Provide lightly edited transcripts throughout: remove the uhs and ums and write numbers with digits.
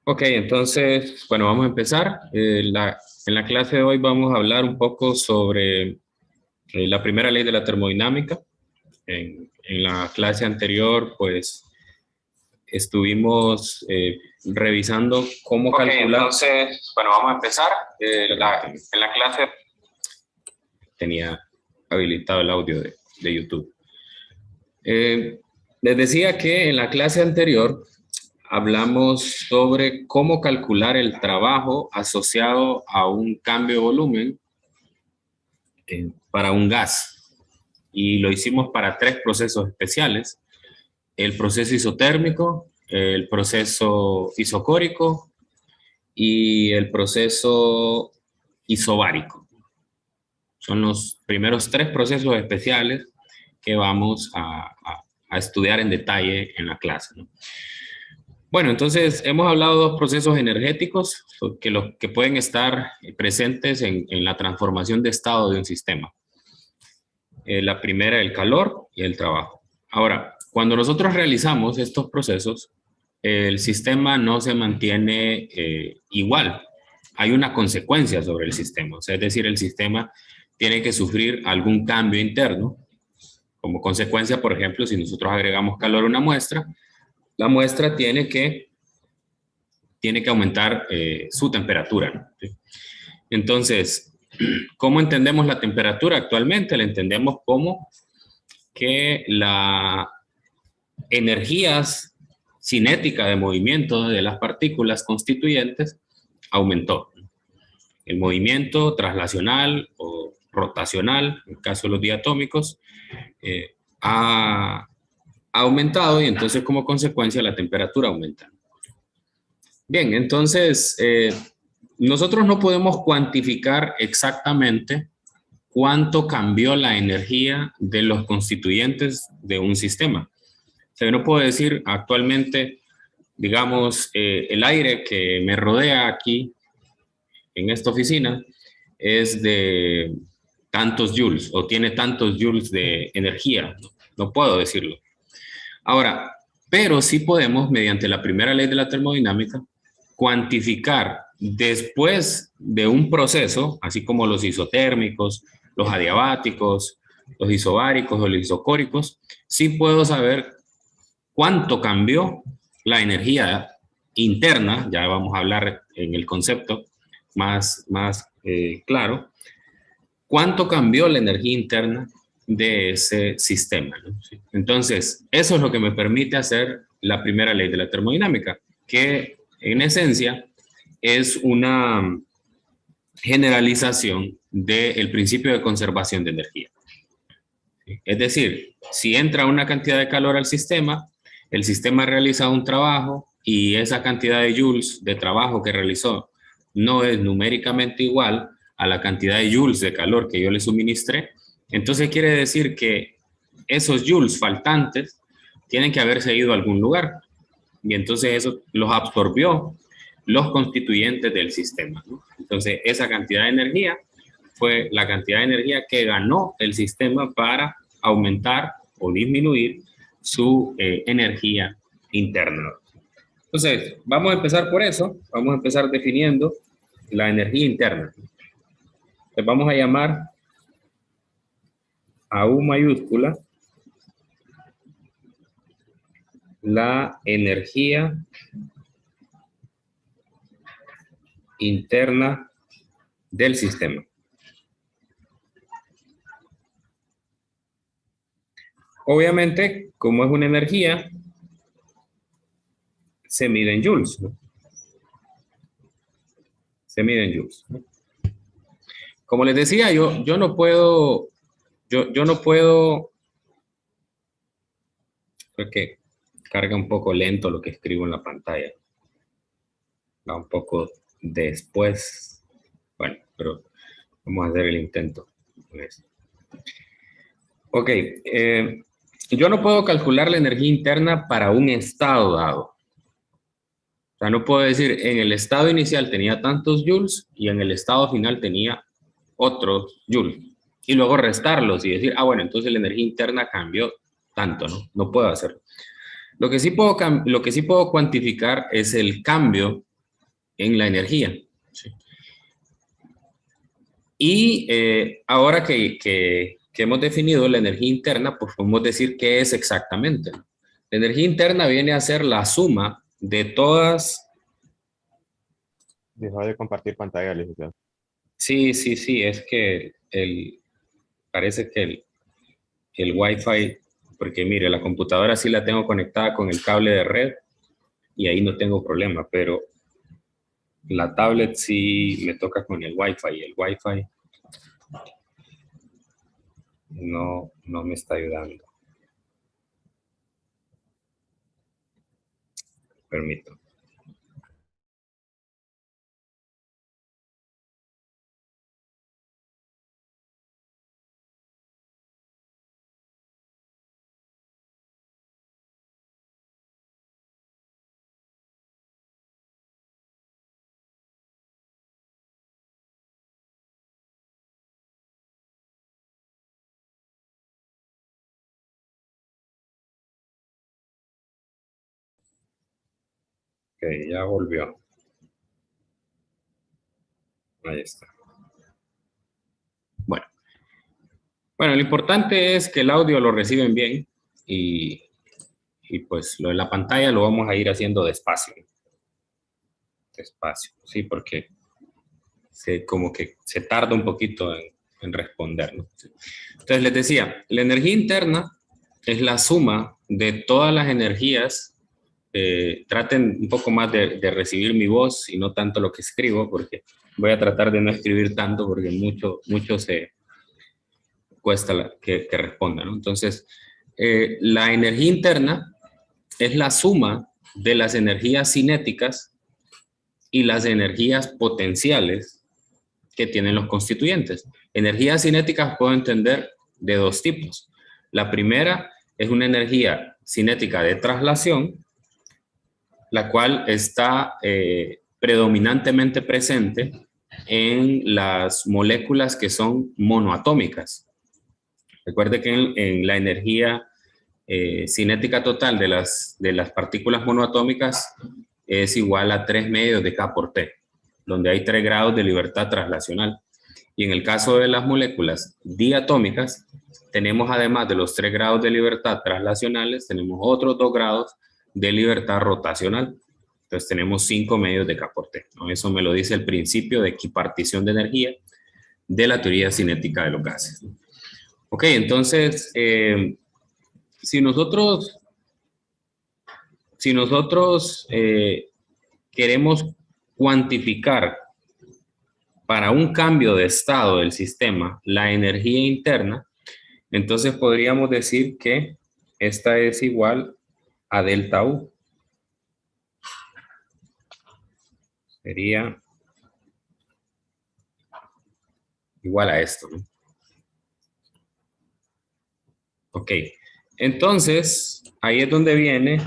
Ok, entonces, bueno, vamos a empezar. En la clase de hoy vamos a hablar un poco sobre la primera ley de la termodinámica. En la clase anterior, pues, estuvimos revisando cómo Ok, calcular. entonces, bueno, vamos a empezar. En la clase, Tenía habilitado el audio de YouTube. Les decía que en la clase anterior hablamos sobre cómo calcular el trabajo asociado a un cambio de volumen para un gas. Y lo hicimos para tres procesos especiales: el proceso isotérmico, el proceso isocórico y el proceso isobárico. Son los primeros tres procesos especiales que vamos a estudiar en detalle en la clase, ¿no? Bueno, entonces hemos hablado de dos procesos energéticos que pueden estar presentes en la transformación de estado de un sistema. La primera, el calor y el trabajo. Ahora, cuando nosotros realizamos estos procesos, el sistema no se mantiene igual. Hay una consecuencia sobre el sistema. O sea, es decir, el sistema tiene que sufrir algún cambio interno. Como consecuencia, por ejemplo, si nosotros agregamos calor a una muestra, la muestra tiene que aumentar su temperatura, ¿no? Entonces, ¿cómo entendemos la temperatura actualmente? La entendemos como que la energías cinética de movimiento de las partículas constituyentes aumentó. El movimiento traslacional o rotacional, en el caso de los diatómicos, ha aumentado y entonces como consecuencia la temperatura aumenta. Bien, entonces nosotros no podemos cuantificar exactamente cuánto cambió la energía de los constituyentes de un sistema. O sea, yo no puedo decir actualmente, digamos, el aire que me rodea aquí en esta oficina es de tantos joules o tiene tantos joules de energía. No puedo decirlo. Ahora, pero sí podemos, mediante la primera ley de la termodinámica, cuantificar después de un proceso, así como los isotérmicos, los adiabáticos, los isobáricos o los isocóricos, sí puedo saber cuánto cambió la energía interna. Ya vamos a hablar en el concepto más claro, cuánto cambió la energía interna de ese sistema, ¿no? Entonces, eso es lo que me permite hacer la primera ley de la termodinámica, que en esencia es una generalización del principio de conservación de energía. Es decir, si entra una cantidad de calor al sistema, el sistema realiza un trabajo y esa cantidad de joules de trabajo que realizó no es numéricamente igual a la cantidad de joules de calor que yo le suministré, entonces quiere decir que esos joules faltantes tienen que haberse ido a algún lugar y entonces eso los absorbió los constituyentes del sistema, ¿no? Entonces esa cantidad de energía fue la cantidad de energía que ganó el sistema para aumentar o disminuir su energía interna. Entonces, vamos a empezar por eso, vamos a empezar definiendo la energía interna. Entonces, vamos a llamar a U mayúscula la energía interna del sistema. Obviamente, como es una energía, se mide en joules, ¿no? Se mide en joules, ¿no? Como les decía, yo no puedo, yo no puedo, creo que carga un poco lento lo que escribo en la pantalla. Va un poco después. Bueno, pero vamos a hacer el intento. Ok, yo no puedo calcular la energía interna para un estado dado. O sea, no puedo decir en el estado inicial tenía tantos joules y en el estado final tenía otros joules. Y luego restarlos y decir, ah, bueno, entonces la energía interna cambió tanto, ¿no? No puedo hacerlo. Lo que sí puedo cuantificar es el cambio en la energía. ¿Sí? Y ahora que hemos definido la energía interna, pues podemos decir qué es exactamente. La energía interna viene a ser la suma de todas... Dejó de compartir pantalla, licenciado. Sí, sí, sí, es que parece que el Wi-Fi, porque mire, la computadora sí la tengo conectada con el cable de red y ahí no tengo problema, pero la tablet sí me toca con el Wi-Fi y el Wi-Fi no me está ayudando. Permito. Ok, ya volvió. Ahí está. Bueno. Bueno, lo importante es que el audio lo reciben bien y pues lo de la pantalla lo vamos a ir haciendo despacio. Despacio, sí, porque como que se tarda un poquito en responder, ¿no? Entonces les decía, la energía interna es la suma de todas las energías. Traten un poco más de recibir mi voz y no tanto lo que escribo, porque voy a tratar de no escribir tanto porque mucho se cuesta que responda, ¿no? Entonces, la energía interna es la suma de las energías cinéticas y las energías potenciales que tienen los constituyentes. Energías cinéticas puedo entender de dos tipos. La primera es una energía cinética de traslación, la cual está predominantemente presente en las moléculas que son monoatómicas. Recuerde que en la energía cinética total de las partículas monoatómicas es igual a 3 medios de K por T, donde hay 3 grados de libertad traslacional. Y en el caso de las moléculas diatómicas, tenemos además de los 3 grados de libertad traslacionales, tenemos otros 2 grados de libertad rotacional. Entonces tenemos 5 medios de K por T, ¿no? Eso me lo dice el principio de equipartición de energía de la teoría cinética de los gases. Ok, entonces, si nosotros queremos cuantificar para un cambio de estado del sistema la energía interna, entonces podríamos decir que esta es igual a delta U. Sería igual a esto, ¿no? Ok, entonces ahí es donde viene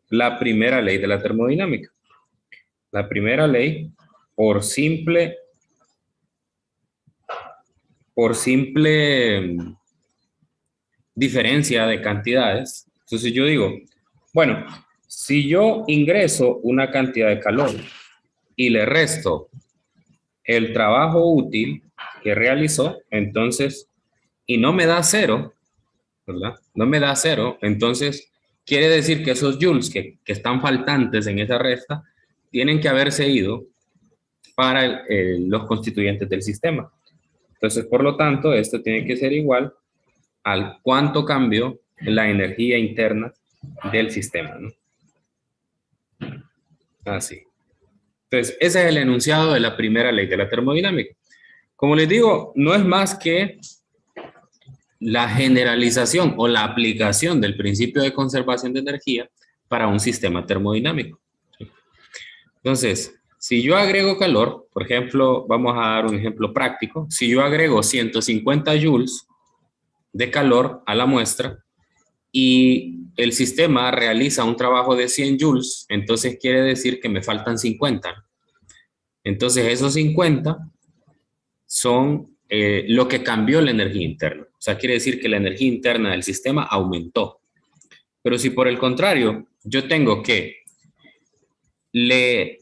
la primera ley de la termodinámica. La primera ley, por simple diferencia de cantidades. Entonces yo digo, bueno, si yo ingreso una cantidad de calor y le resto el trabajo útil que realizó, entonces, y no me da cero, ¿verdad? No me da cero, entonces quiere decir que esos joules que están faltantes en esa resta tienen que haberse ido para los constituyentes del sistema. Entonces, por lo tanto, esto tiene que ser igual al cuánto cambió la energía interna del sistema, ¿no? Así. Entonces, ese es el enunciado de la primera ley de la termodinámica. Como les digo, no es más que la generalización o la aplicación del principio de conservación de energía para un sistema termodinámico. Entonces, si yo agrego calor, por ejemplo, vamos a dar un ejemplo práctico, si yo agrego 150 joules de calor a la muestra y el sistema realiza un trabajo de 100 joules, entonces quiere decir que me faltan 50. Entonces esos 50 son lo que cambió la energía interna. O sea, quiere decir que la energía interna del sistema aumentó. Pero si por el contrario yo tengo que le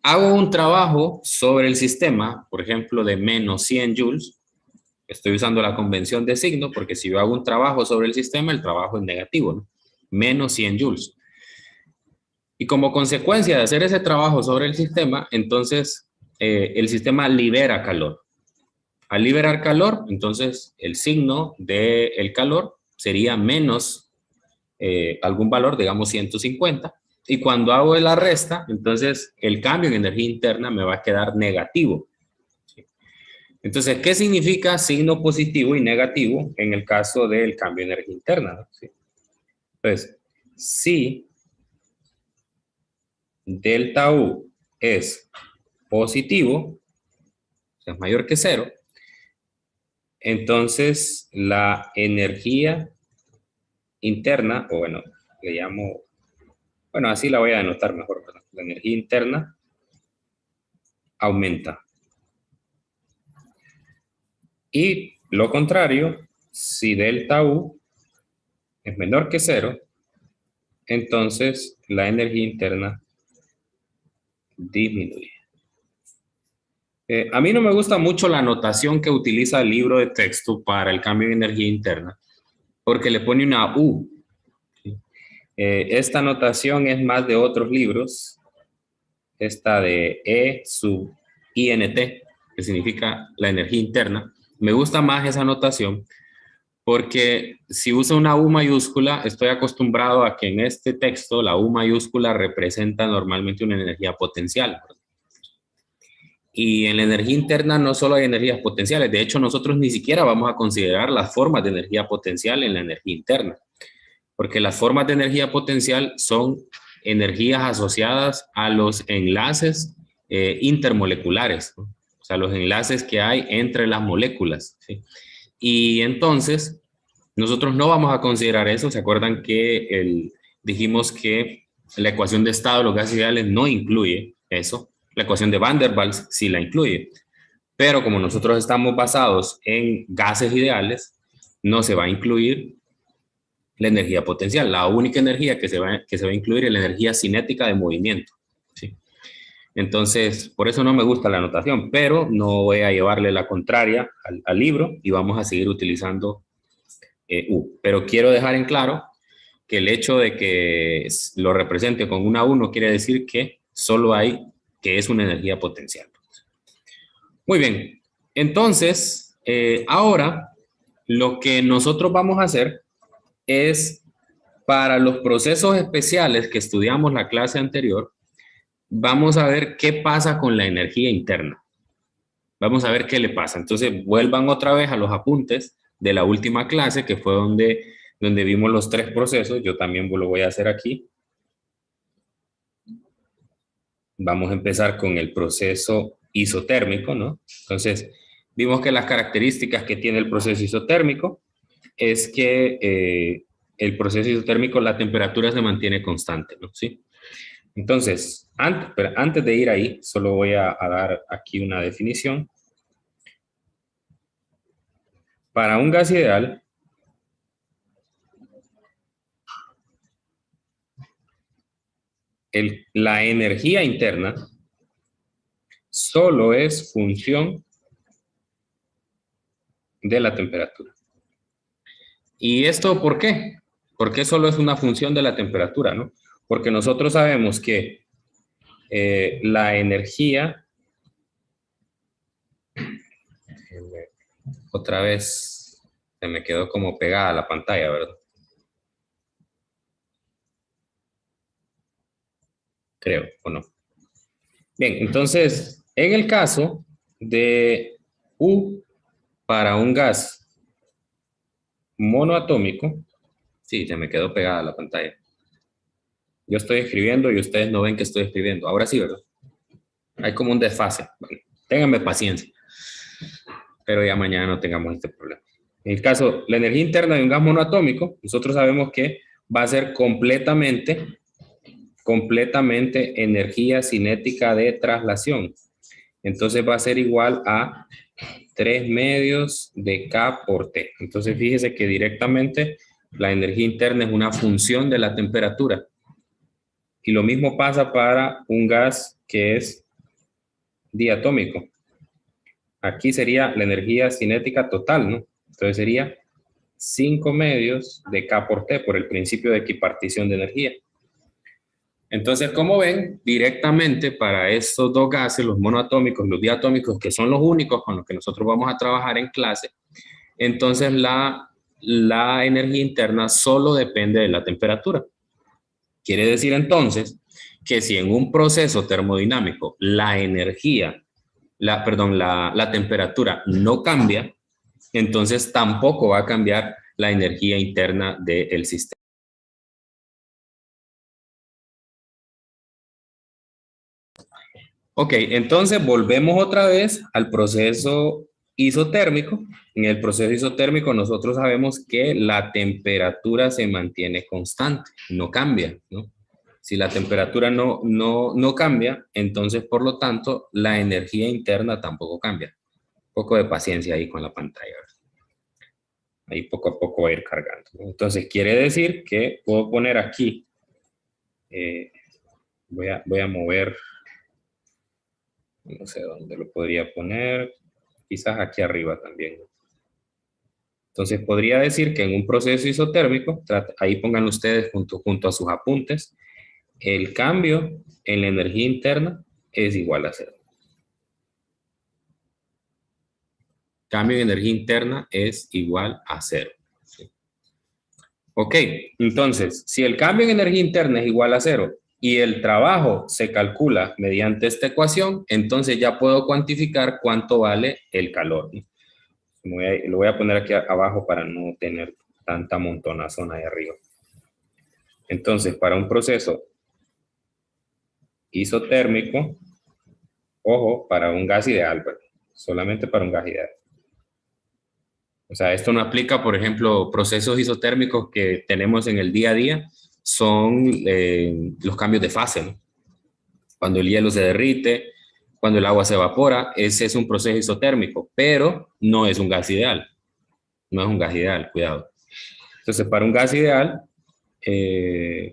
hago un trabajo sobre el sistema, por ejemplo, de menos 100 joules. Estoy usando la convención de signo porque si yo hago un trabajo sobre el sistema, el trabajo es negativo, ¿no? Menos 100 joules. Y como consecuencia de hacer ese trabajo sobre el sistema, entonces el sistema libera calor. Al liberar calor, entonces el signo del calor sería menos algún valor, digamos 150. Y cuando hago la resta, entonces el cambio en energía interna me va a quedar negativo. Entonces, ¿qué significa signo positivo y negativo en el caso del cambio de energía interna? ¿Sí? Entonces, si delta U es positivo, o sea, es mayor que cero, entonces la energía interna, o bueno, le llamo, bueno, así la voy a denotar mejor, ¿verdad? La energía interna aumenta. Y lo contrario, si delta U es menor que cero, entonces la energía interna disminuye. A mí no me gusta mucho la notación que utiliza el libro de texto para el cambio de energía interna, porque le pone una U. Esta notación es más de otros libros, esta de E sub INT, que significa la energía interna. Me gusta más esa notación porque si uso una U mayúscula, estoy acostumbrado a que en este texto la U mayúscula representa normalmente una energía potencial. Y en la energía interna no solo hay energías potenciales, de hecho nosotros ni siquiera vamos a considerar las formas de energía potencial en la energía interna, porque las formas de energía potencial son energías asociadas a los enlaces intermoleculares, ¿no? O sea, los enlaces que hay entre las moléculas, ¿sí? Y entonces, nosotros no vamos a considerar eso. ¿Se acuerdan que dijimos que la ecuación de estado de los gases ideales no incluye eso? La ecuación de Van der Waals sí la incluye. Pero como nosotros estamos basados en gases ideales, no se va a incluir la energía potencial. La única energía que se va a incluir es la energía cinética de movimiento, ¿sí? Entonces, por eso no me gusta la notación, pero no voy a llevarle la contraria al libro y vamos a seguir utilizando U. Pero quiero dejar en claro que el hecho de que lo represente con una U no quiere decir que solo hay, que es una energía potencial. Muy bien, entonces, ahora lo que nosotros vamos a hacer es, para los procesos especiales que estudiamos la clase anterior, vamos a ver qué pasa con la energía interna. Vamos a ver qué le pasa. Entonces, vuelvan otra vez a los apuntes de la última clase, que fue donde vimos los tres procesos. Yo también lo voy a hacer aquí. Vamos a empezar con el proceso isotérmico, ¿no? Entonces, vimos que las características que tiene el proceso isotérmico es que el proceso isotérmico, la temperatura se mantiene constante, ¿no? ¿Sí? Entonces, antes de ir ahí, solo voy a dar aquí una definición. Para un gas ideal, la energía interna solo es función de la temperatura. ¿Y esto por qué? ¿Por qué solo es una función de la temperatura, no? Porque nosotros sabemos que la energía, otra vez se me quedó como pegada a la pantalla, ¿verdad? Creo, ¿o no? Bien, entonces, en el caso de U para un gas monoatómico, sí, se me quedó pegada a la pantalla. Yo estoy escribiendo y ustedes no ven que estoy escribiendo. Ahora sí, ¿verdad? Hay como un desfase. Bueno, ténganme paciencia. Pero ya mañana no tengamos este problema. En el caso, la energía interna de un gas monoatómico, nosotros sabemos que va a ser completamente energía cinética de traslación. Entonces va a ser igual a 3 medios de K por T. Entonces fíjese que directamente la energía interna es una función de la temperatura. Y lo mismo pasa para un gas que es diatómico. Aquí sería la energía cinética total, ¿no? Entonces sería 5 medios de K por T por el principio de equipartición de energía. Entonces, como ven, directamente para estos dos gases, los monoatómicos, los diatómicos, que son los únicos con los que nosotros vamos a trabajar en clase, entonces la energía interna solo depende de la temperatura. Quiere decir entonces que si en un proceso termodinámico la temperatura no cambia, entonces tampoco va a cambiar la energía interna del sistema. Ok, entonces volvemos otra vez al proceso isotérmico. En el proceso isotérmico nosotros sabemos que la temperatura se mantiene constante, no cambia, ¿no? Si la temperatura no cambia, entonces por lo tanto la energía interna tampoco cambia. Un poco de paciencia ahí con la pantalla. Ahí poco a poco va a ir cargando, ¿no? Entonces quiere decir que puedo poner aquí, voy a mover, no sé dónde lo podría poner, quizás aquí arriba también. Entonces podría decir que en un proceso isotérmico, ahí pongan ustedes junto a sus apuntes, el cambio en la energía interna es igual a cero. Cambio de energía interna es igual a cero. ¿Sí? Ok, entonces, si el cambio en energía interna es igual a cero y el trabajo se calcula mediante esta ecuación, entonces ya puedo cuantificar cuánto vale el calor, ¿no? Lo voy a poner aquí abajo para no tener tanta montonazón ahí arriba. Entonces, para un proceso isotérmico, ojo, para un gas ideal, pues, solamente para un gas ideal. O sea, esto no aplica, por ejemplo, procesos isotérmicos que tenemos en el día a día, son los cambios de fase, ¿no? Cuando el hielo se derrite, cuando el agua se evapora, ese es un proceso isotérmico, pero no es un gas ideal. No es un gas ideal, cuidado. Entonces, para un gas ideal,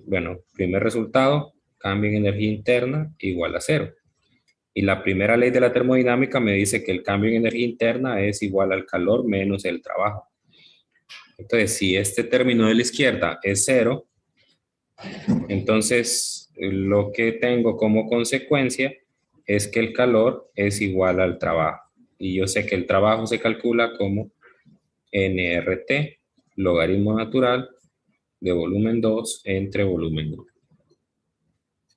bueno, primer resultado, cambio en energía interna igual a cero. Y la primera ley de la termodinámica me dice que el cambio en energía interna es igual al calor menos el trabajo. Entonces, si este término de la izquierda es cero, entonces lo que tengo como consecuencia es que el calor es igual al trabajo. Y yo sé que el trabajo se calcula como nRT, logaritmo natural de volumen 2 entre volumen 1.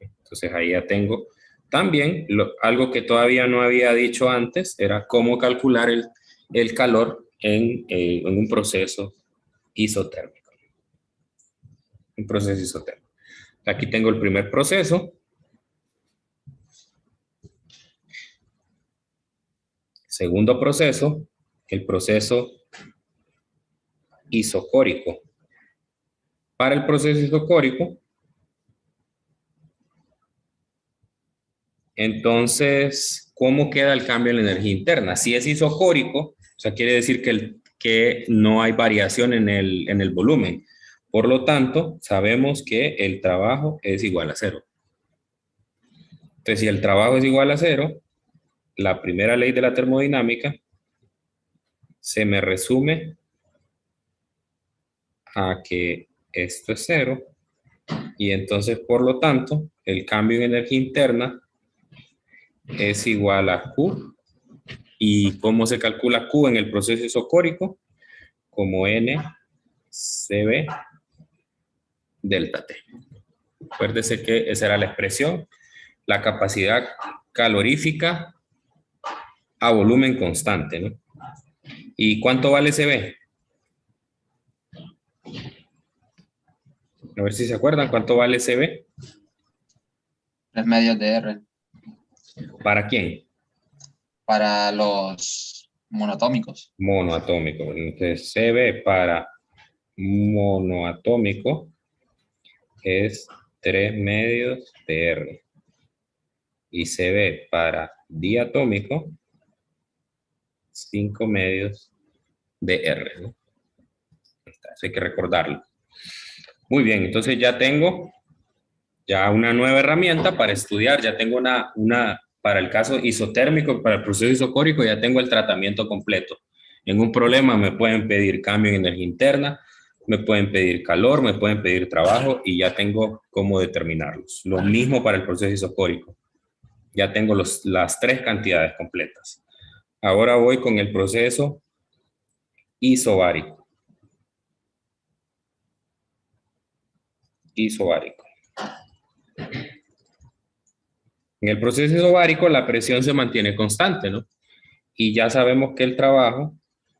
Entonces ahí ya tengo también algo que todavía no había dicho antes, era cómo calcular el calor en un proceso isotérmico. Un proceso isotérmico. Aquí tengo el primer proceso. Segundo proceso, el proceso isocórico. Para el proceso isocórico, entonces, ¿cómo queda el cambio en la energía interna? Si es isocórico, o sea, quiere decir que no hay variación en el volumen. Por lo tanto, sabemos que el trabajo es igual a cero. Entonces, si el trabajo es igual a cero, la primera ley de la termodinámica se me resume a que esto es cero y entonces, por lo tanto, el cambio en energía interna es igual a Q. ¿Y cómo se calcula Q en el proceso isocórico? Como NCB delta T. Acuérdese que esa era la expresión, la capacidad calorífica a volumen constante, ¿no? ¿Y cuánto vale CB? A ver si se acuerdan, ¿cuánto vale CB? 3 medios de R. ¿Para quién? Para los monoatómicos. Monoatómico. Entonces, CB para monoatómico es 3 medios de R. Y CB para diatómico, 5 medios de R, ¿no? Eso hay que recordarlo. Muy bien, entonces ya tengo ya una nueva herramienta para estudiar, ya tengo una Para el caso isotérmico, para el proceso isocórico, ya tengo el tratamiento completo. En un problema me pueden pedir cambio en energía interna, me pueden pedir calor, me pueden pedir trabajo y ya tengo cómo determinarlos. Lo mismo para el proceso isocórico. Ya tengo las tres cantidades completas. Ahora voy con el proceso isobárico. Isobárico. En el proceso isobárico la presión se mantiene constante, ¿no? Y ya sabemos que el trabajo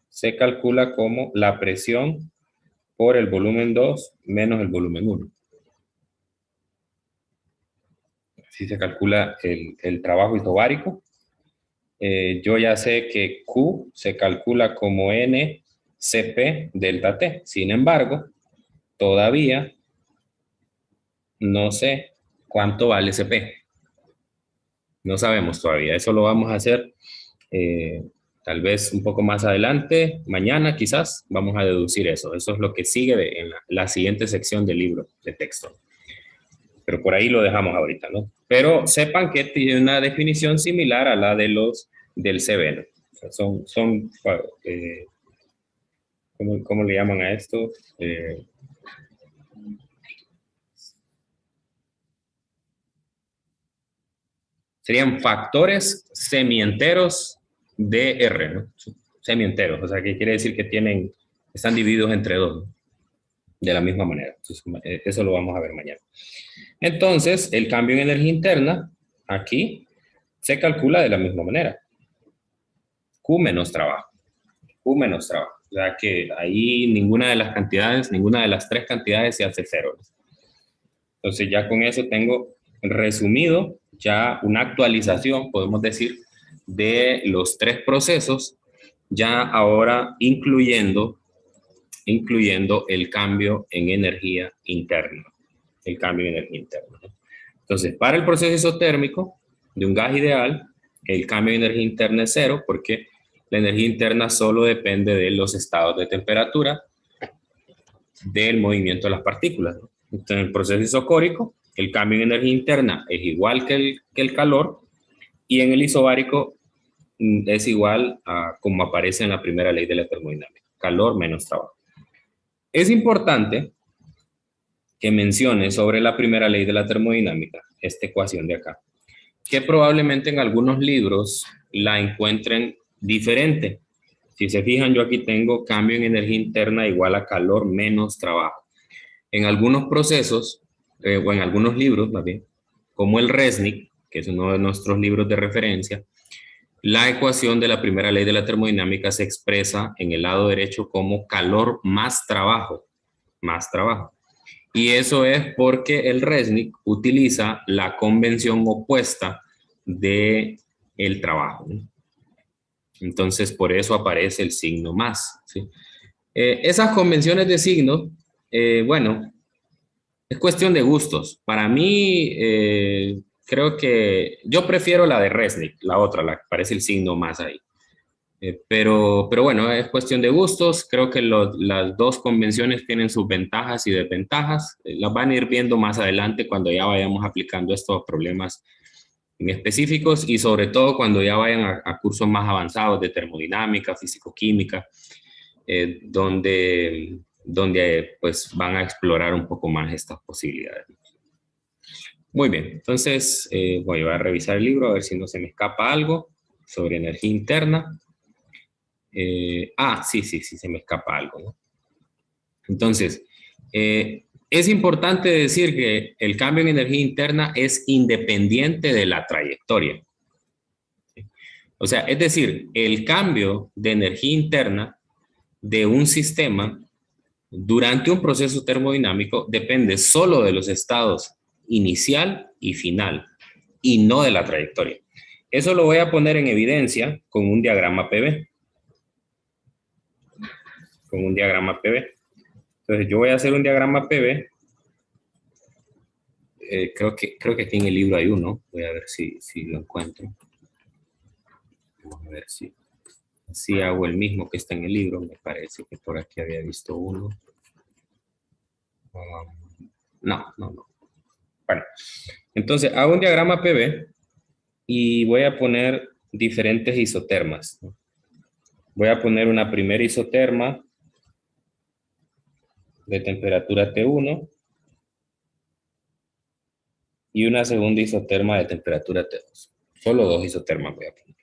se calcula como la presión por el volumen 2 menos el volumen 1. Así se calcula el trabajo isobárico. Yo ya sé que Q se calcula como NCP delta T. Sin embargo, todavía no sé cuánto vale CP. No sabemos todavía. Eso lo vamos a hacer tal vez un poco más adelante, mañana quizás, vamos a deducir eso. Eso es lo que sigue en la siguiente sección del libro de texto. Pero por ahí lo dejamos ahorita, ¿no? Pero sepan que tiene una definición similar a la del CB, ¿no? O sea, ¿cómo le llaman a esto? Serían factores semienteros de R, ¿no? Semienteros, o sea, que quiere decir que están divididos entre dos, ¿no? De la misma manera. Entonces, eso lo vamos a ver mañana. Entonces, el cambio en energía interna, aquí, se calcula de la misma manera. Q menos trabajo. Q menos trabajo. O sea que ahí ninguna de las cantidades, ninguna de las tres cantidades se hace cero. Entonces ya con eso tengo resumido ya una actualización, podemos decir, de los tres procesos, ya ahora incluyendo el cambio en energía interna. El cambio en energía interna. Entonces, para el proceso isotérmico de un gas ideal, el cambio de energía interna es cero porque la energía interna solo depende de los estados de temperatura del movimiento de las partículas, ¿no? Entonces, en el proceso isocórico, el cambio en energía interna es igual que el calor y en el isobárico es igual a como aparece en la primera ley de la termodinámica, calor menos trabajo. Es importante que mencione sobre la primera ley de la termodinámica, esta ecuación de acá, que probablemente en algunos libros la encuentren diferente. Si se fijan, yo aquí tengo cambio en energía interna igual a calor menos trabajo. En algunos procesos, o en algunos libros más bien, como el Resnick, que es uno de nuestros libros de referencia, la ecuación de la primera ley de la termodinámica se expresa en el lado derecho como calor más trabajo, más trabajo. Y eso es porque el Resnick utiliza la convención opuesta de el trabajo, ¿no? Entonces, por eso aparece el signo más, ¿sí? Esas convenciones de signos, bueno, es cuestión de gustos. Para mí, creo que yo prefiero la de Resnick, la otra, la que aparece el signo más ahí. Pero bueno, es cuestión de gustos. Creo que las dos convenciones tienen sus ventajas y desventajas. Las van a ir viendo más adelante cuando ya vayamos aplicando estos problemas en específicos y sobre todo cuando ya vayan a cursos más avanzados de termodinámica, físico-química, donde pues van a explorar un poco más estas posibilidades. Muy bien, entonces voy a revisar el libro a ver si no se me escapa algo sobre energía interna. Sí, se me escapa algo, ¿no? Entonces, es importante decir que el cambio en energía interna es independiente de la trayectoria. ¿Sí? O sea, es decir, el cambio de energía interna de un sistema durante un proceso termodinámico depende solo de los estados inicial y final y no de la trayectoria. Eso lo voy a poner en evidencia con un diagrama PV. Con un diagrama PV. Entonces yo voy a hacer un diagrama PV. Creo que aquí en el libro hay uno. Voy a ver si lo encuentro. Vamos a ver si hago el mismo que está en el libro. Me parece que por aquí había visto uno. No. Bueno, entonces hago un diagrama PV y voy a poner diferentes isotermas. Voy a poner una primera isoterma de temperatura T1 y una segunda isoterma de temperatura T2. Solo 2 isotermas voy a poner.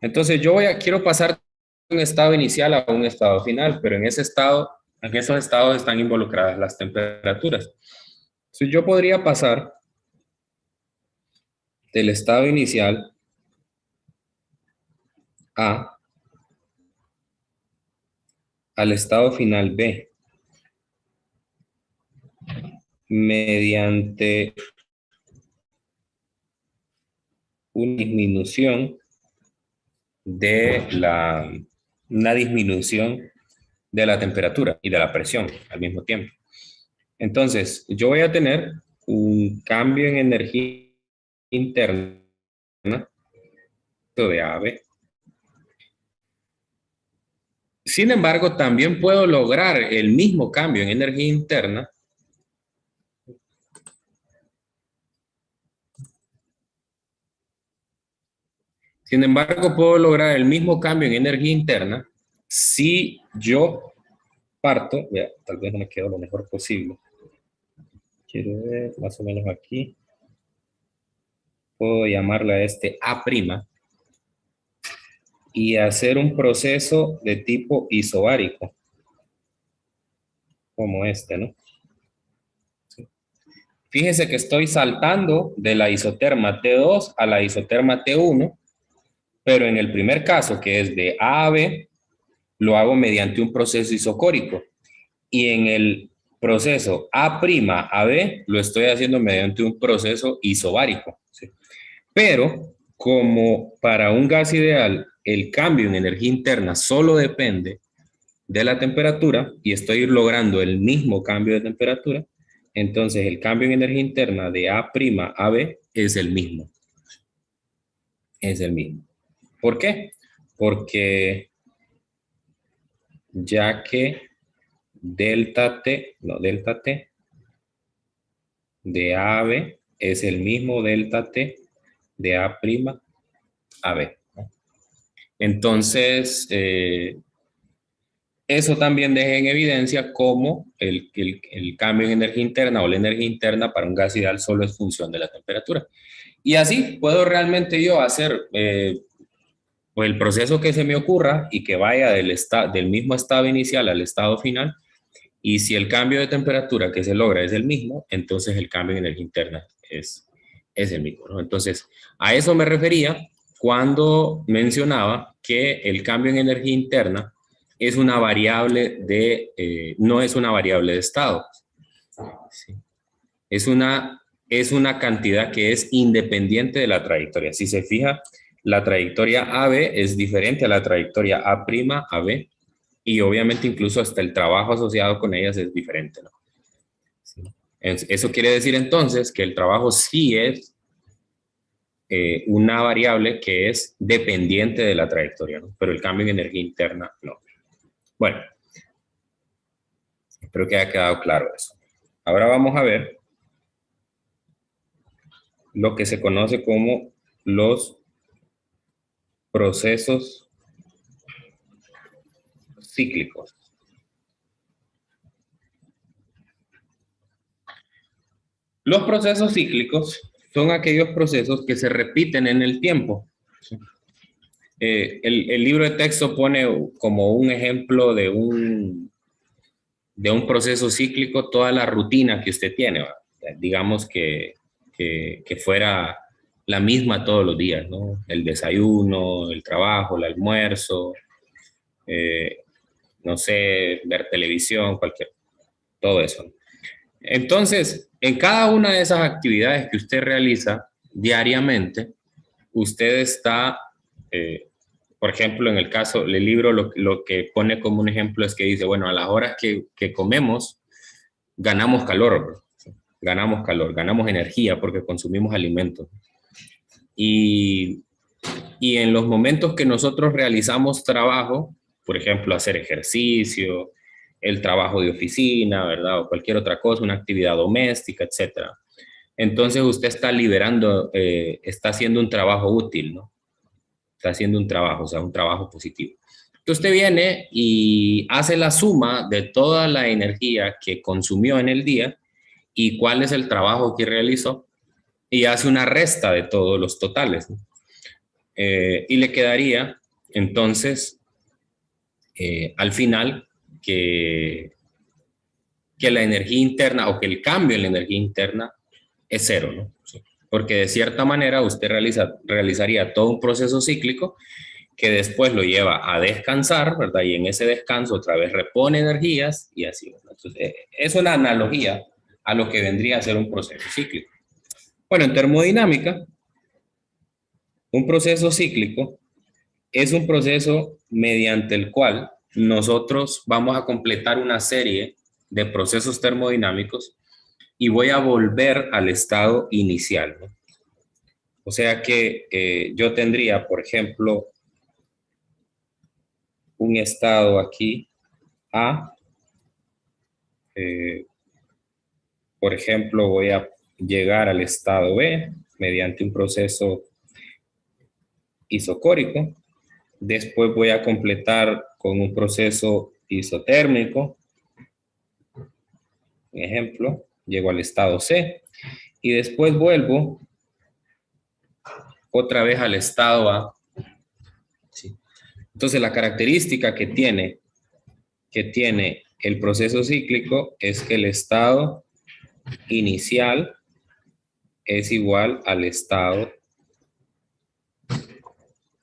Entonces quiero pasar de un estado inicial a un estado final, pero en esos estados están involucradas las temperaturas. Entonces yo podría pasar del estado inicial A al estado final B mediante una disminución de la temperatura y de la presión al mismo tiempo. Entonces, yo voy a tener un cambio en energía interna de A a B. Sin embargo, también puedo lograr el mismo cambio en energía interna puedo lograr el mismo cambio en energía interna si yo parto, vea, tal vez no me quedo lo mejor posible. Quiero ver, más o menos aquí. Puedo llamarle a este A' y hacer un proceso de tipo isobárico, como este, ¿no? Sí. Fíjese que estoy saltando de la isoterma T2 a la isoterma T1, pero en el primer caso, que es de A a B, lo hago mediante un proceso isocórico. Y en el proceso A' a B, lo estoy haciendo mediante un proceso isobárico. ¿Sí? Pero, como para un gas ideal, el cambio en energía interna solo depende de la temperatura y estoy logrando el mismo cambio de temperatura, entonces el cambio en energía interna de A' a B es el mismo. Es el mismo. ¿Por qué? Porque ya que delta T de A a B es el mismo delta T de A' a B. Entonces, eso también deja en evidencia cómo el cambio en energía interna o la energía interna para un gas ideal solo es función de la temperatura. Y así puedo realmente yo hacer pues el proceso que se me ocurra y que vaya del mismo estado inicial al estado final. Y si el cambio de temperatura que se logra es el mismo, entonces el cambio en energía interna es el mismo, ¿no? Entonces, a eso me refería cuando mencionaba que el cambio en energía interna es una variable no es una variable de estado. ¿Sí? Es una cantidad que es independiente de la trayectoria. Si se fija, la trayectoria AB es diferente a la trayectoria A' a B, y obviamente incluso hasta el trabajo asociado con ellas es diferente, ¿no? Sí. Eso quiere decir entonces que el trabajo sí es una variable que es dependiente de la trayectoria, ¿no? Pero el cambio en energía interna no. Bueno, espero que haya quedado claro eso. Ahora vamos a ver lo que se conoce como los procesos cíclicos. Los procesos cíclicos son aquellos procesos que se repiten en el tiempo. El libro de texto pone como un ejemplo de un proceso cíclico toda la rutina que usted tiene, ¿verdad? Digamos que fuera la misma todos los días, ¿no? El desayuno, el trabajo, el almuerzo, no sé, ver televisión, todo eso. Entonces, en cada una de esas actividades que usted realiza diariamente, usted está, por ejemplo, en el caso del libro, lo que pone como un ejemplo es que dice, bueno, a las horas que comemos, ganamos calor, ganamos energía porque consumimos alimentos. Y en los momentos que nosotros realizamos trabajo, por ejemplo, hacer ejercicio, el trabajo de oficina, ¿verdad? O cualquier otra cosa, una actividad doméstica, etcétera. entonces usted está liberando, está haciendo un trabajo útil, ¿no? Está haciendo un trabajo, o sea, un trabajo positivo. Entonces usted viene y hace la suma de toda la energía que consumió en el día y cuál es el trabajo que realizó y hace una resta de todos los totales, ¿no? Y le quedaría entonces al final que la energía interna o que el cambio en la energía interna es cero, ¿no? Sí. Porque de cierta manera usted realizaría todo un proceso cíclico que después lo lleva a descansar, ¿verdad? Y en ese descanso otra vez repone energías y así, ¿verdad? Entonces, es una analogía a lo que vendría a ser un proceso cíclico. Bueno, en termodinámica, un proceso cíclico es un proceso mediante el cual nosotros vamos a completar una serie de procesos termodinámicos y voy a volver al estado inicial, ¿no? O sea que yo tendría, por ejemplo, un estado aquí A, por ejemplo, voy a llegar al estado B mediante un proceso isocórico. Después voy a completar con un proceso isotérmico. Por ejemplo, llego al estado C y después vuelvo otra vez al estado A. ¿Sí? Entonces, la característica que tiene el proceso cíclico es que el estado inicial es igual al estado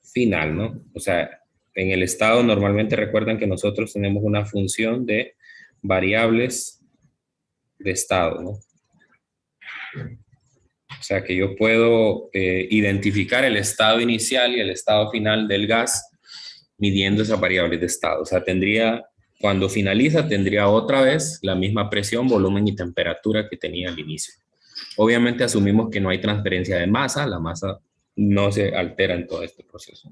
final, ¿no? O sea, en el estado normalmente recuerdan que nosotros tenemos una función de variables de estado, ¿no? O sea, que yo puedo identificar el estado inicial y el estado final del gas midiendo esas variables de estado. O sea, cuando finaliza, tendría otra vez la misma presión, volumen y temperatura que tenía al inicio. Obviamente asumimos que no hay transferencia de masa, la masa no se altera en todo este proceso.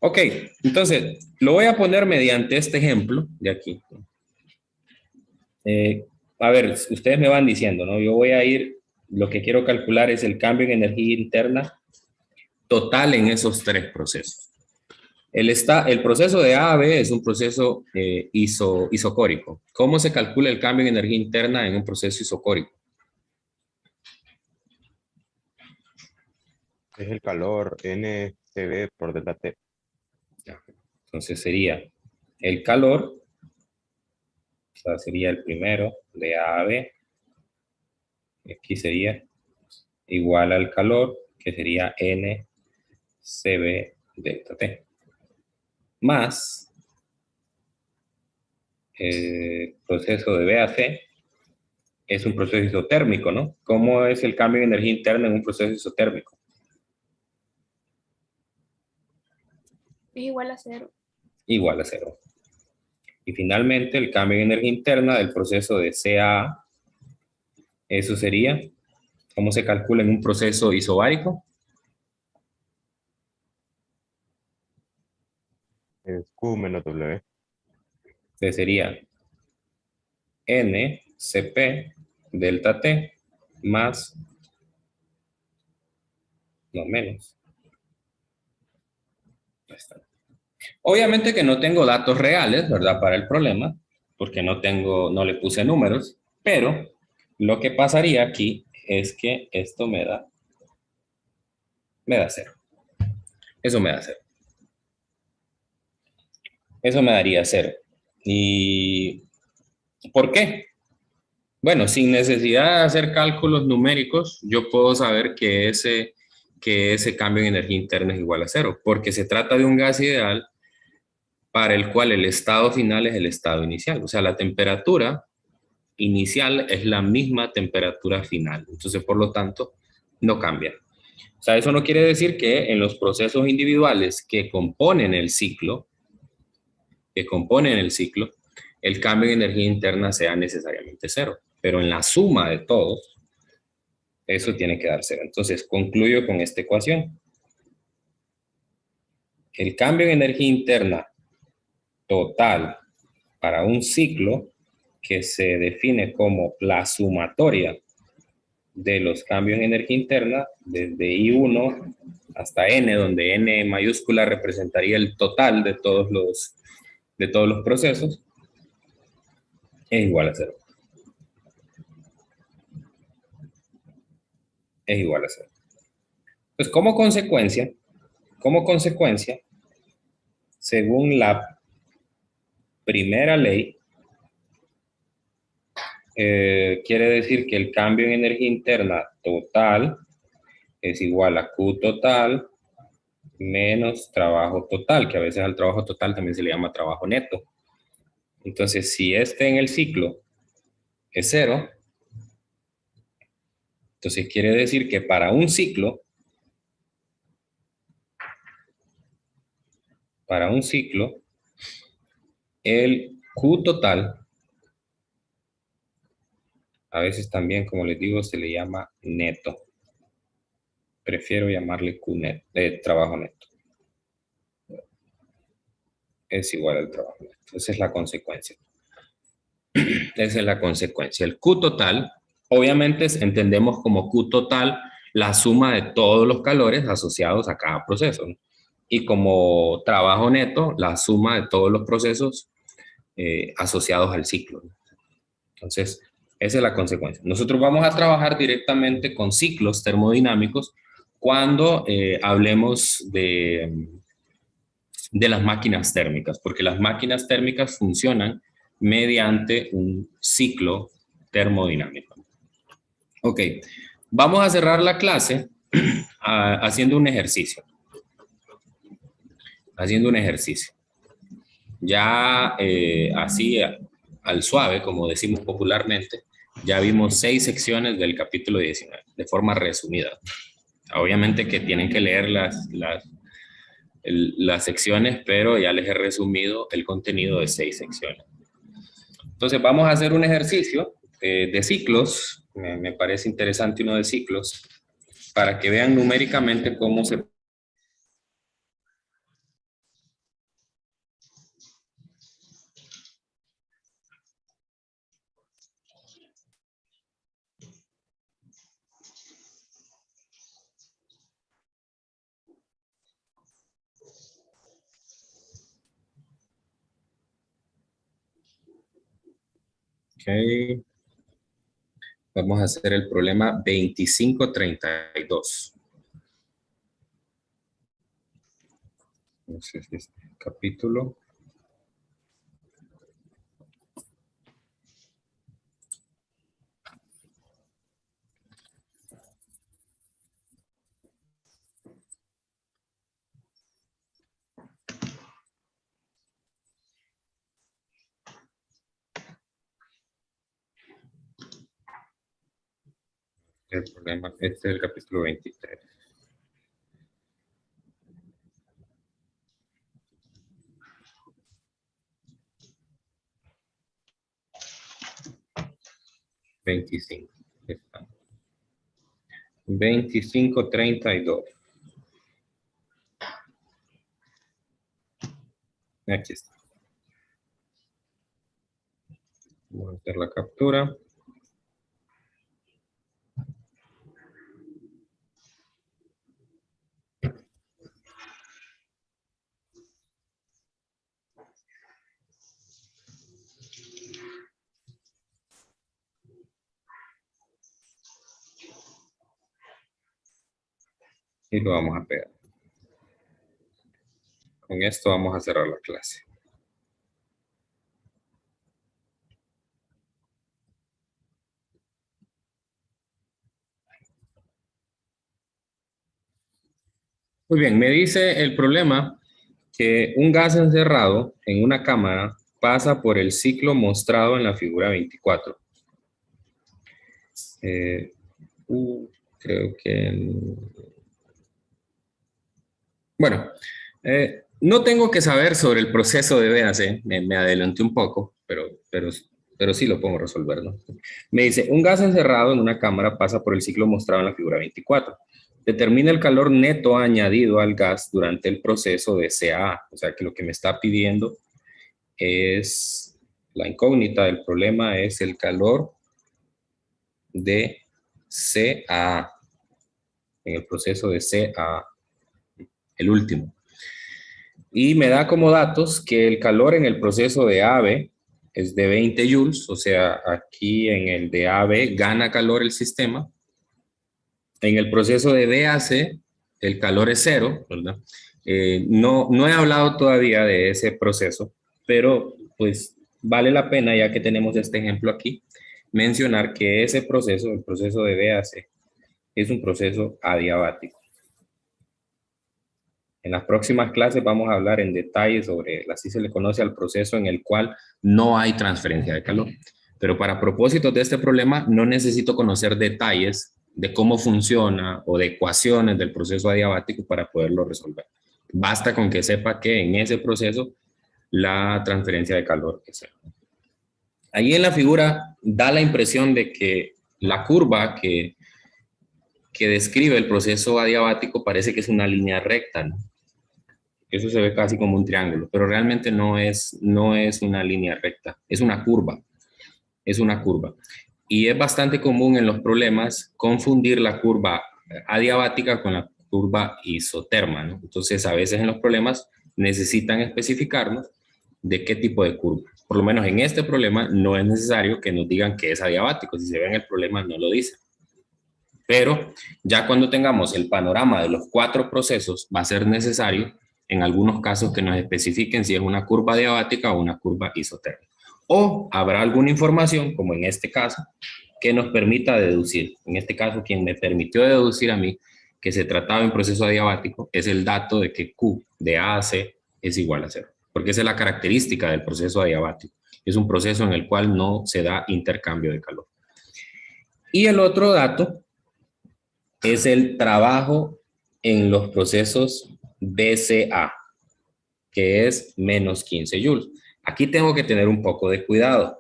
Ok, entonces lo voy a poner mediante este ejemplo de aquí. A ver, ustedes me van diciendo, ¿no? Yo voy a ir, lo que quiero calcular es el cambio en energía interna total en esos tres procesos. El proceso de A a B es un proceso isocórico. ¿Cómo se calcula el cambio en energía interna en un proceso isocórico? Es el calor NCB por delta T. Entonces sería el calor, o sea, sería el primero de A a B. Aquí sería igual al calor, que sería NCB delta T. Más el proceso de B a C es un proceso isotérmico, ¿no? ¿Cómo es el cambio de energía interna en un proceso isotérmico? Es igual a 0. Igual a 0. Y finalmente el cambio de energía interna del proceso de CA, eso sería, ¿cómo se calcula en un proceso isobárico? Es Q menos W. Entonces sería NCP delta T más, no menos. Ahí está. Obviamente que no tengo datos reales, ¿verdad? Para el problema, porque no le puse números, pero lo que pasaría aquí es que esto me da 0. Eso me da 0. Eso me daría 0. ¿Y por qué? Bueno, sin necesidad de hacer cálculos numéricos, yo puedo saber que ese cambio en energía interna es igual a 0, porque se trata de un gas ideal para el cual el estado final es el estado inicial. O sea, la temperatura inicial es la misma temperatura final. Entonces, por lo tanto, no cambia. O sea, eso no quiere decir que en los procesos individuales que componen el ciclo, el cambio de energía interna sea necesariamente 0. Pero en la suma de todos, eso tiene que dar 0. Entonces, concluyo con esta ecuación. El cambio en energía interna total para un ciclo que se define como la sumatoria de los cambios en energía interna desde I1 hasta N, donde N mayúscula representaría el total de todos los procesos, es igual a 0. Es igual a 0. Pues como consecuencia, según la primera ley, quiere decir que el cambio en energía interna total es igual a Q total menos trabajo total, que a veces al trabajo total también se le llama trabajo neto. Entonces, si este en el ciclo es 0, entonces quiere decir que para un ciclo, el Q total, a veces también, como les digo, se le llama neto. Prefiero llamarle Q net, trabajo neto. Es igual al trabajo neto. Esa es la consecuencia. Esa es la consecuencia. El Q total, obviamente entendemos como Q total la suma de todos los calores asociados a cada proceso, ¿no? Y como trabajo neto, la suma de todos los procesos asociados al ciclo, ¿no? Entonces, esa es la consecuencia. Nosotros vamos a trabajar directamente con ciclos termodinámicos cuando hablemos de las máquinas térmicas, porque las máquinas térmicas funcionan mediante un ciclo termodinámico. Ok, vamos a cerrar la clase haciendo un ejercicio. Ya así al suave, como decimos popularmente, ya vimos 6 secciones del capítulo 19, de forma resumida. Obviamente que tienen que leer las secciones, pero ya les he resumido el contenido de 6 secciones. Entonces vamos a hacer un ejercicio de ciclos. Me parece interesante uno de ciclos, para que vean numéricamente cómo se... Okay. Vamos a hacer el problema 2532. Entonces, este capítulo. El problema, este es el capítulo 23. $25. 2532. Aquí está. Vamos a hacer la captura. Y lo vamos a pegar. Con esto vamos a cerrar la clase. Muy bien, me dice el problema que un gas encerrado en una cámara pasa por el ciclo mostrado en la figura 24. Creo que... Bueno, no tengo que saber sobre el proceso de BAC, me adelanté un poco, pero sí lo puedo resolver, ¿no? Me dice, un gas encerrado en una cámara pasa por el ciclo mostrado en la figura 24. Determina el calor neto añadido al gas durante el proceso de CA. O sea que lo que me está pidiendo es, la incógnita del problema es el calor de C a A. En el proceso de C a A. El último. Y me da como datos que el calor en el proceso de AB es de 20 joules, o sea, aquí en el de AB gana calor el sistema. En el proceso de DAC, el calor es 0, ¿verdad? No he hablado todavía de ese proceso, pero pues vale la pena, ya que tenemos este ejemplo aquí, mencionar que ese proceso, el proceso de DAC, es un proceso adiabático. En las próximas clases vamos a hablar en detalle sobre, así se le conoce al proceso en el cual no hay transferencia de calor. Pero para propósitos de este problema no necesito conocer detalles de cómo funciona o de ecuaciones del proceso adiabático para poderlo resolver. Basta con que sepa que en ese proceso la transferencia de calor es cero. Ahí en la figura da la impresión de que la curva que describe el proceso adiabático parece que es una línea recta, ¿no? Eso se ve casi como un triángulo, pero realmente no es una línea recta, es una curva. Es una curva. Y es bastante común en los problemas confundir la curva adiabática con la curva isoterma, ¿no? Entonces, a veces en los problemas necesitan especificarnos de qué tipo de curva. Por lo menos en este problema no es necesario que nos digan que es adiabático. Si se ve en el problema no lo dice. Pero ya cuando tengamos el panorama de los 4 procesos, va a ser necesario en algunos casos que nos especifiquen si es una curva adiabática o una curva isoterma. O habrá alguna información, como en este caso, que nos permita deducir. En este caso, quien me permitió deducir a mí que se trataba de un proceso adiabático es el dato de que Q de A a C es igual a 0. Porque esa es la característica del proceso adiabático. Es un proceso en el cual no se da intercambio de calor. Y el otro dato es el trabajo en los procesos BCA, que es menos 15 joules. Aquí tengo que tener un poco de cuidado.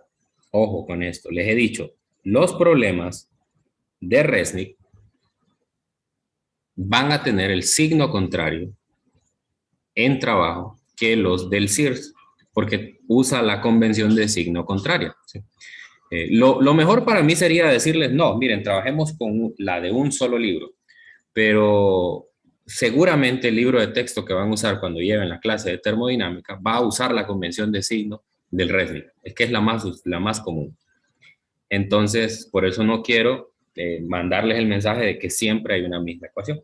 Ojo con esto. Les he dicho, los problemas de Resnick van a tener el signo contrario en trabajo que los del CIRS, porque usa la convención de signo contrario, ¿sí? Lo mejor para mí sería decirles, no, miren, trabajemos con la de un solo libro, pero seguramente el libro de texto que van a usar cuando lleven la clase de termodinámica va a usar la convención de signo del Resnick, es que es la más común. Entonces, por eso no quiero mandarles el mensaje de que siempre hay una misma ecuación.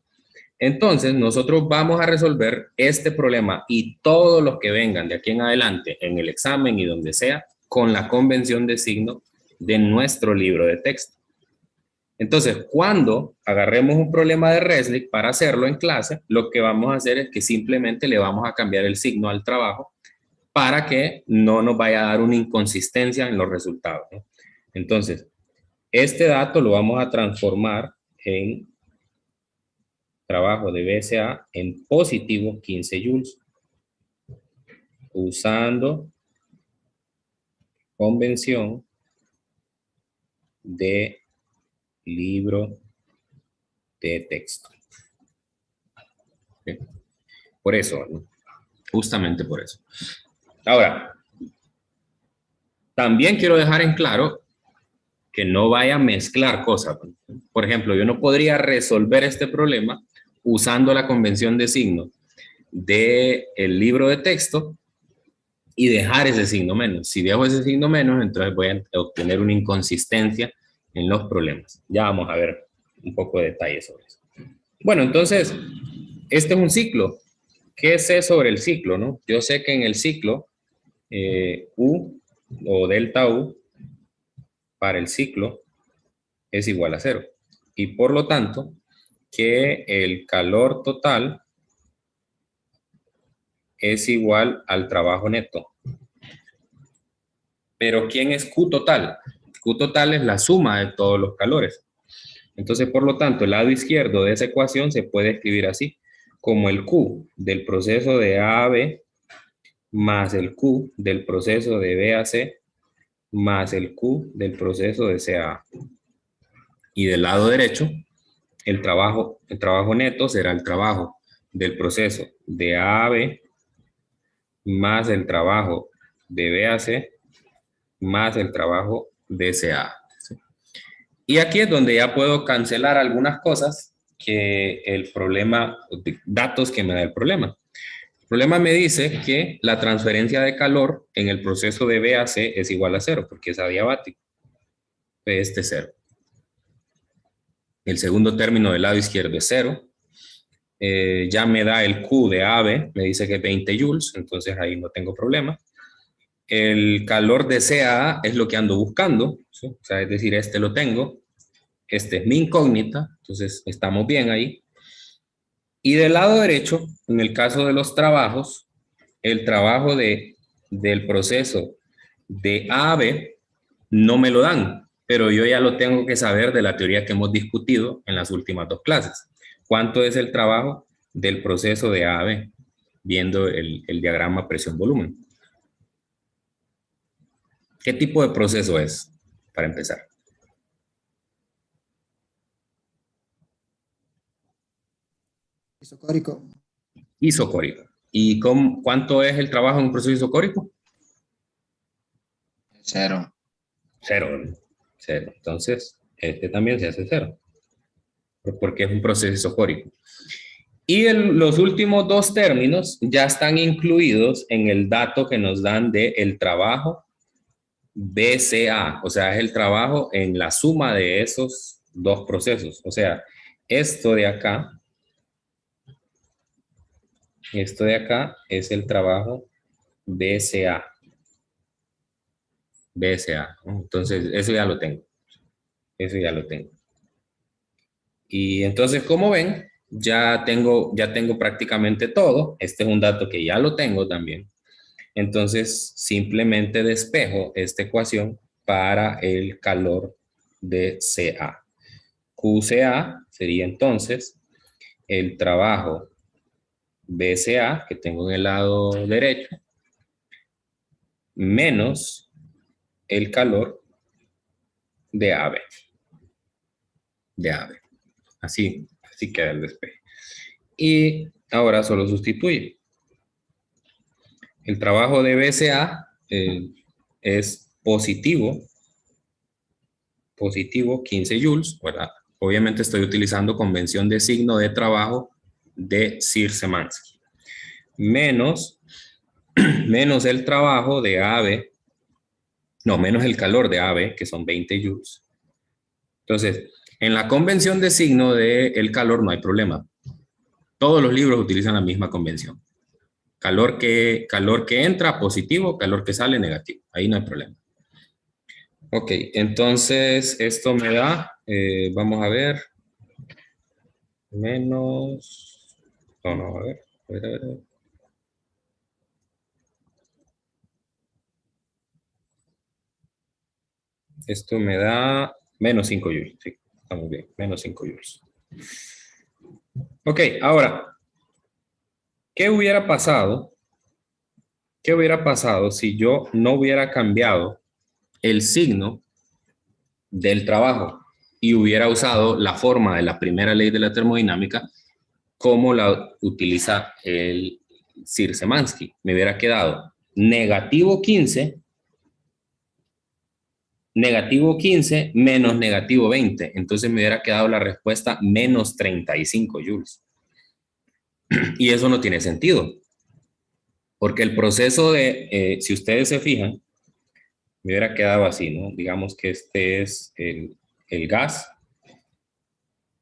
Entonces, nosotros vamos a resolver este problema y todos los que vengan de aquí en adelante en el examen y donde sea, con la convención de signo de nuestro libro de texto. Entonces, cuando agarremos un problema de Resnick para hacerlo en clase, lo que vamos a hacer es que simplemente le vamos a cambiar el signo al trabajo para que no nos vaya a dar una inconsistencia en los resultados, ¿no? Entonces, este dato lo vamos a transformar en trabajo de BCA en positivo 15 joules, usando convención de libro de texto. ¿Sí? Por eso, ¿no? Justamente por eso. Ahora, también quiero dejar en claro que no vaya a mezclar cosas. Por ejemplo, yo no podría resolver este problema usando la convención de signo del libro de texto y dejar ese signo menos. Si dejo ese signo menos, entonces voy a obtener una inconsistencia en los problemas. Ya vamos a ver un poco de detalle sobre eso. Bueno, entonces, este es un ciclo. ¿Qué sé sobre el ciclo, no? Yo sé que en el ciclo U o delta U para el ciclo es igual a 0. Y por lo tanto, que el calor total es igual al trabajo neto. Pero ¿quién es Q total? Q total es la suma de todos los calores. Entonces, por lo tanto, el lado izquierdo de esa ecuación se puede escribir así, como el Q del proceso de A a B más el Q del proceso de B a C más el Q del proceso de C a A. Y del lado derecho, el trabajo neto será el trabajo del proceso de A a B más el trabajo de B a C más el trabajo de C a A. ¿Sí? Y aquí es donde ya puedo cancelar algunas cosas que el problema, datos que me da el problema. El problema me dice que la transferencia de calor en el proceso de B a C es igual a 0, porque es adiabático. Este es 0. El segundo término del lado izquierdo es 0. Ya me da el Q de AB, me dice que es 20 joules, entonces ahí no tengo problema. El calor de CA es lo que ando buscando, ¿sí? O sea, es decir, este lo tengo. Este es mi incógnita, entonces estamos bien ahí. Y del lado derecho, en el caso de los trabajos, el trabajo del proceso de A a B no me lo dan, pero yo ya lo tengo que saber de la teoría que hemos discutido en las últimas 2 clases. ¿Cuánto es el trabajo del proceso de A a B? Viendo el diagrama presión-volumen. ¿Qué tipo de proceso es? Para empezar. Isocórico. Isocórico. ¿Y cuánto es el trabajo en un proceso isocórico? 0. 0. 0. Entonces, este también se hace 0. Porque es un proceso isocórico. Y los últimos 2 términos ya están incluidos en el dato que nos dan del trabajo BCA. O sea, es el trabajo en la suma de esos 2 procesos. O sea, esto de acá es el trabajo BCA. BCA. Entonces, eso ya lo tengo. Eso ya lo tengo. Y entonces, como ven, ya tengo prácticamente todo. Este es un dato que ya lo tengo también. Entonces, simplemente despejo esta ecuación para el calor de CA. QCA sería entonces el trabajo BCA, que tengo en el lado derecho, menos el calor de AB. De AB. Así queda el despeje. Y ahora solo sustituye. El trabajo de BCA es positivo 15 joules, ¿verdad? Obviamente estoy utilizando convención de signo de trabajo de Szyr-Szymanski. Menos el trabajo de AB, no, menos el calor de AB, que son 20 joules. Entonces, en la convención de signo del calor no hay problema. Todos los libros utilizan la misma convención. Calor que entra, positivo, calor que sale, negativo. Ahí no hay problema. Ok, entonces esto me da, vamos a ver, menos, no, a ver. Esto me da menos 5 joules, sí, estamos bien, menos 5 joules. Ok, ahora, ¿qué hubiera pasado? ¿Qué hubiera pasado si yo no hubiera cambiado el signo del trabajo y hubiera usado la forma de la primera ley de la termodinámica como la utiliza el Szyr-Szymanski? Me hubiera quedado negativo 15 menos negativo 20. Entonces me hubiera quedado la respuesta menos 35 joules. Y eso no tiene sentido. Porque el proceso de, si ustedes se fijan, me hubiera quedado así, ¿no? Digamos que este es el gas.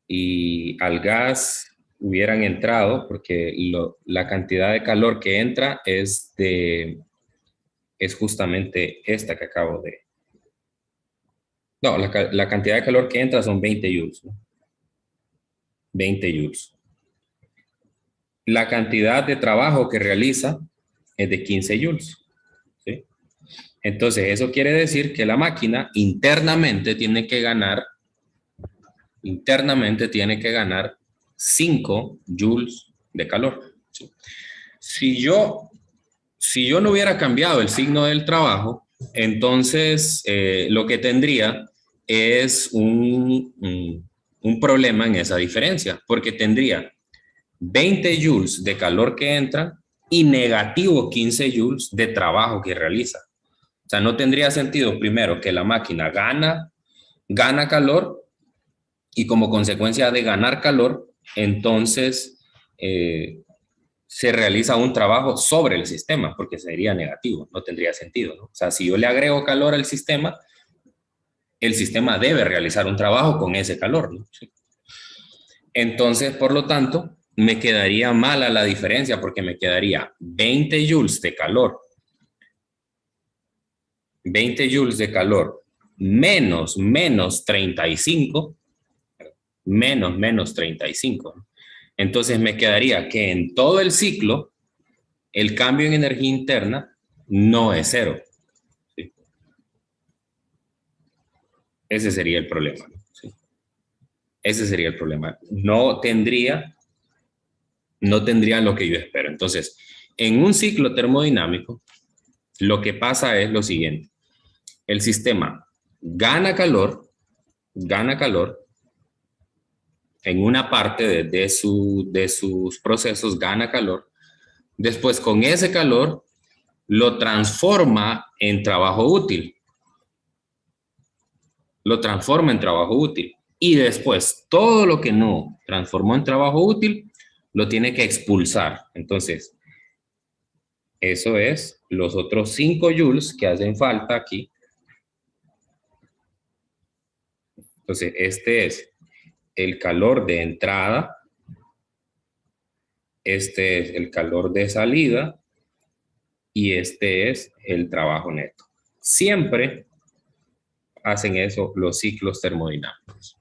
Y al gas hubieran entrado, porque la cantidad de calor que entra es justamente esta que acabo de... No, la cantidad de calor que entra son 20 joules, ¿no? 20 joules. La cantidad de trabajo que realiza es de 15 joules, ¿sí? Entonces, eso quiere decir que la máquina internamente tiene que ganar 5 joules de calor, ¿sí? Si yo no hubiera cambiado el signo del trabajo, entonces lo que tendría es un problema en esa diferencia, porque tendría 20 joules de calor que entra y negativo 15 joules de trabajo que realiza. O sea, no tendría sentido primero que la máquina gana calor y como consecuencia de ganar calor, entonces se realiza un trabajo sobre el sistema, porque sería negativo, no tendría sentido, ¿no? O sea, si yo le agrego calor al sistema, el sistema debe realizar un trabajo con ese calor, ¿no? Sí. Entonces, por lo tanto, me quedaría mala la diferencia, porque me quedaría 20 joules de calor. 20 joules de calor menos 35, menos 35. Entonces me quedaría que en todo el ciclo el cambio en energía interna no es cero. ¿Sí? Ese sería el problema, ¿no? ¿Sí? Ese sería el problema. No tendría lo que yo espero. Entonces, en un ciclo termodinámico, lo que pasa es lo siguiente. El sistema gana calor en una parte de sus procesos, gana calor. Después, con ese calor, lo transforma en trabajo útil. Y después, todo lo que no transformó en trabajo útil, lo tiene que expulsar. Entonces, eso es los otros 5 joules que hacen falta aquí. Entonces, este es el calor de entrada, este es el calor de salida y este es el trabajo neto. Siempre hacen eso los ciclos termodinámicos.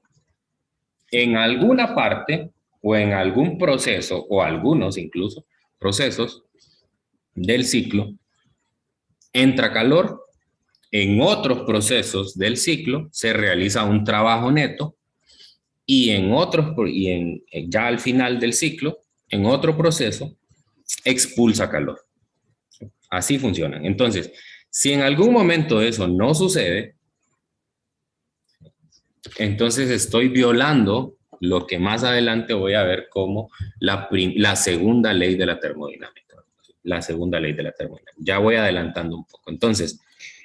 En alguna parte o en algún proceso, o algunos incluso procesos del ciclo, entra calor. En otros procesos del ciclo se realiza un trabajo neto y ya al final del ciclo, en otro proceso, expulsa calor. Así funcionan. Entonces, si en algún momento eso no sucede, entonces estoy violando lo que más adelante voy a ver como la segunda ley de la termodinámica. La segunda ley de la termodinámica. Ya voy adelantando un poco. Entonces,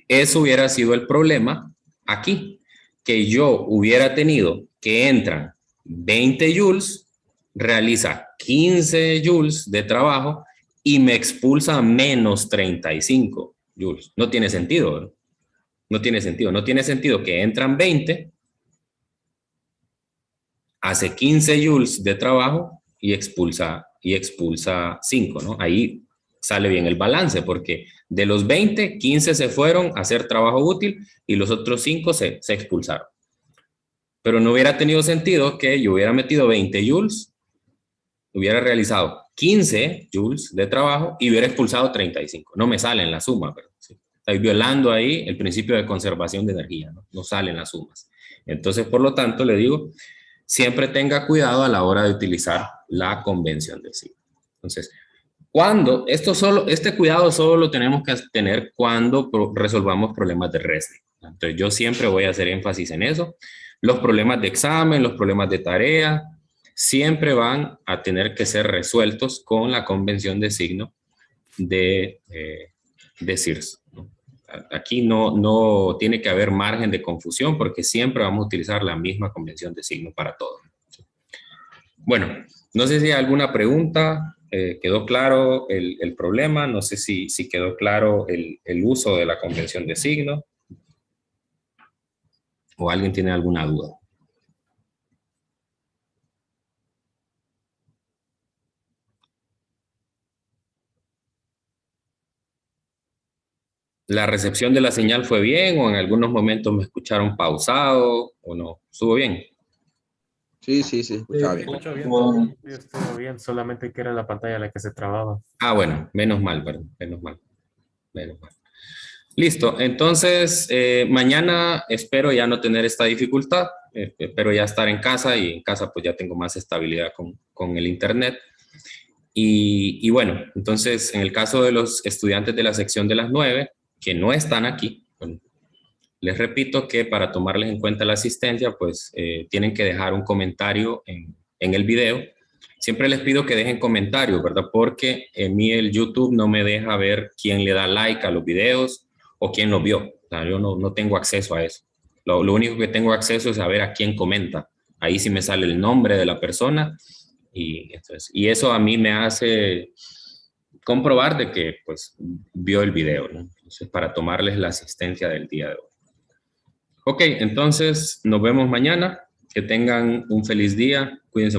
eso hubiera sido el problema aquí, que yo hubiera tenido que entran 20 joules, realiza 15 joules de trabajo y me expulsa menos 35 joules. No tiene sentido, ¿no? No tiene sentido. No tiene sentido que entran 20, hace 15 joules de trabajo y expulsa 5, ¿no? Ahí sale bien el balance, porque de los 20, 15 se fueron a hacer trabajo útil y los otros 5 se expulsaron. Pero no hubiera tenido sentido que yo hubiera metido 20 joules, hubiera realizado 15 joules de trabajo y hubiera expulsado 35. No me sale en la suma, pero sí. Estoy violando ahí el principio de conservación de energía, ¿no? No salen las sumas. Entonces, por lo tanto, le digo, siempre tenga cuidado a la hora de utilizar la convención del ciclo. Entonces, este cuidado solo lo tenemos que tener cuando resolvamos problemas de Resnick. Entonces, yo siempre voy a hacer énfasis en eso. Los problemas de examen, los problemas de tarea, siempre van a tener que ser resueltos con la convención de signo de CIRS, ¿no? Aquí no tiene que haber margen de confusión porque siempre vamos a utilizar la misma convención de signo para todo. Bueno, no sé si hay alguna pregunta. ¿Quedó claro el problema? No sé si quedó claro el uso de la convención de signo. ¿O alguien tiene alguna duda? ¿La recepción de la señal fue bien o en algunos momentos me escucharon pausado o no? ¿Estuvo bien? Sí, se escuchaba bien. Escucho bien, todo estuvo bien, solamente que era la pantalla la que se trababa. Ah, bueno, menos mal, perdón, menos mal. Listo, entonces mañana espero ya no tener esta dificultad, espero ya estar en casa y en casa pues ya tengo más estabilidad con el internet. Y bueno, entonces en el caso de los estudiantes de la sección de las 9, que no están aquí, bueno, les repito que para tomarles en cuenta la asistencia, pues tienen que dejar un comentario en el video. Siempre les pido que dejen comentarios, ¿verdad? Porque en mí el YouTube no me deja ver quién le da like a los videos o quién los vio. O sea, yo no tengo acceso a eso. Lo único que tengo acceso es a ver a quién comenta. Ahí sí me sale el nombre de la persona y eso a mí me hace comprobar de que pues vio el video, ¿no? Entonces, para tomarles la asistencia del día de hoy. Ok, entonces nos vemos mañana. Que tengan un feliz día. Cuídense.